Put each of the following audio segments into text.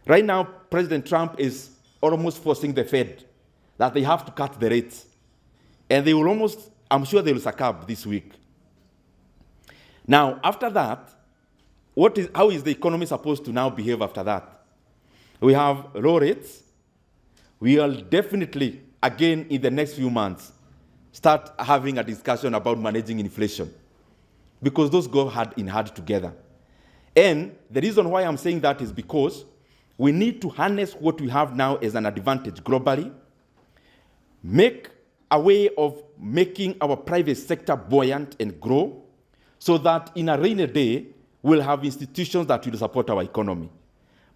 Right now, President Trump is almost forcing the Fed that they have to cut the rates. And they will almost, I'm sure they will succumb this week. Now, after that, how is the economy supposed to now behave after that? We have low rates. We will definitely, again, in the next few months, start having a discussion about managing inflation, because those go hand in hand together. And the reason why I'm saying that is because we need to harness what we have now as an advantage globally, make a way of making our private sector buoyant and grow, so that in a rainy day, we'll have institutions that will support our economy.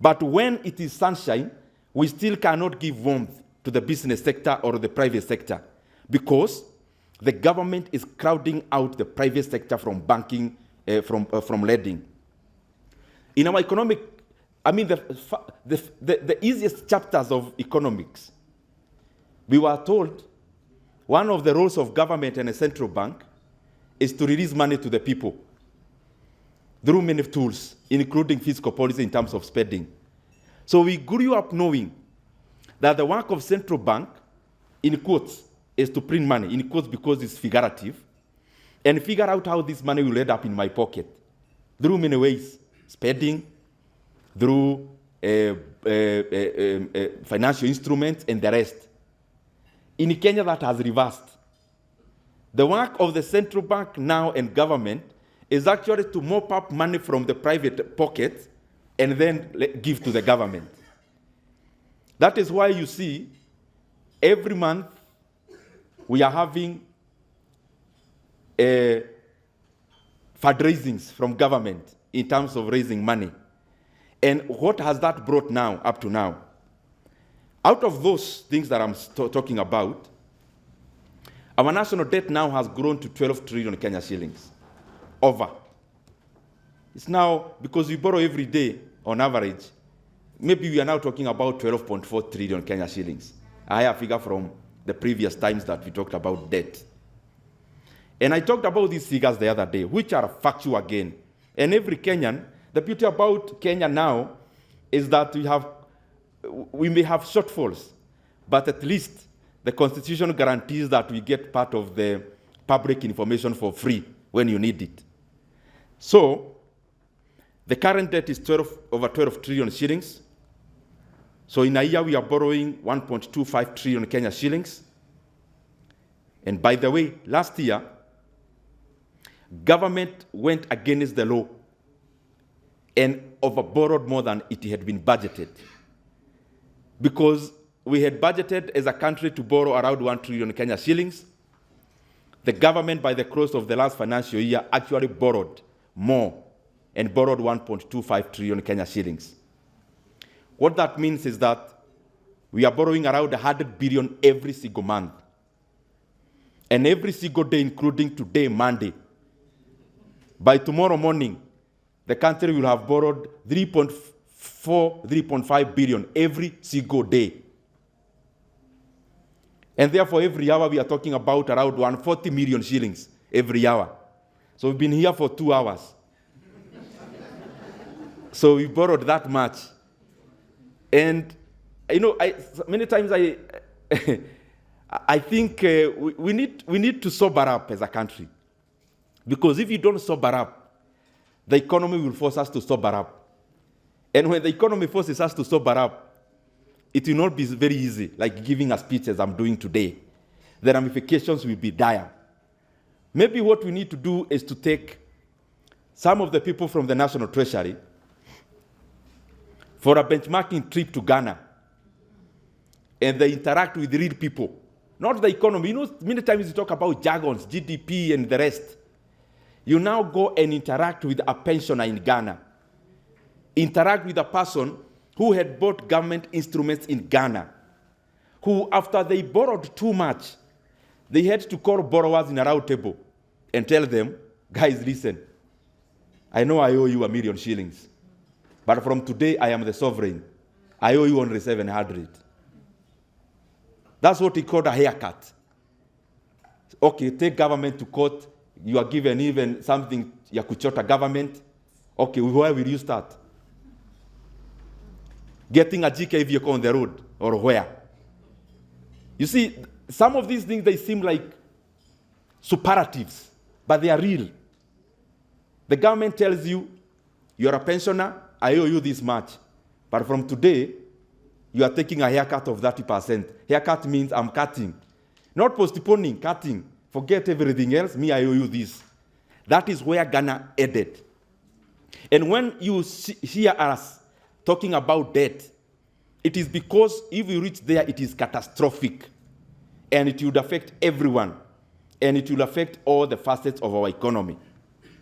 But when it is sunshine, we still cannot give warmth to the business sector or the private sector, because the government is crowding out the private sector from banking, from lending. In our economic, I mean, the easiest chapters of economics, we were told one of the roles of government and a central bank is to release money to the people through many tools, including fiscal policy in terms of spending. So we grew up knowing that the work of central bank, in quotes, is to print money, in quotes because it's figurative, and figure out how this money will end up in my pocket through many ways, spending, through financial instruments, and the rest. In Kenya, that has reversed. The work of the central bank now and government is actually to mop up money from the private pockets and then give to the government. That is why you see every month we are having fundraisings from government in terms of raising money. And what has that brought now, up to now? Out of those things that I'm talking about, our national debt now has grown to 12 trillion Kenya shillings. Over. It's now, because we borrow every day on average, maybe we are now talking about 12.4 trillion Kenya shillings, a higher figure from the previous times that we talked about debt. And I talked about these figures the other day, which are factual again. And every Kenyan, the beauty about Kenya now is that we may have shortfalls, but at least the Constitution guarantees that we get part of the public information for free when you need it. So the current debt is over 12 trillion shillings. So in a year, we are borrowing 1.25 trillion Kenya shillings. And by the way, last year, government went against the law and overborrowed more than it had been budgeted. Because we had budgeted as a country to borrow around 1 trillion Kenya shillings. The government, by the close of the last financial year, actually borrowed more and borrowed 1.25 trillion Kenya shillings. What that means is that we are borrowing around 100 billion every single month. And every single day, including today, Monday. By tomorrow morning, the country will have borrowed 3.5 billion every single day. And therefore, every hour we are talking about around 140 million shillings every hour. So we've been here for 2 hours. So we borrowed that much. And, many times I think we need to sober up as a country. Because if you don't sober up, the economy will force us to sober up. And when the economy forces us to sober up, it will not be very easy, like giving a speech as I'm doing today. The ramifications will be dire. Maybe what we need to do is to take some of the people from the National Treasury for a benchmarking trip to Ghana, and they interact with real people, not the economy. Many times you talk about jargons, GDP and the rest. You now go and interact with a pensioner in Ghana. Interact with a person who had bought government instruments in Ghana, who, after they borrowed too much, they had to call borrowers in a round table and tell them, guys, listen, I know I owe you 1 million shillings, but from today I am the sovereign. I owe you only 700. That's what he called a haircut. Okay, take government to court. You are given even something, you could short a government. Okay, where will you start? getting a GK vehicle on the road, or where. You see, some of these things, they seem like superlatives, but they are real. The government tells you, you're a pensioner, I owe you this much. But from today, you are taking a haircut of 30%. Haircut means I'm cutting. Not postponing, cutting. Forget everything else, me, I owe you this. That is where Ghana ended. And when you hear us talking about debt, it is because if we reach there, it is catastrophic. And it will affect everyone. And it will affect all the facets of our economy.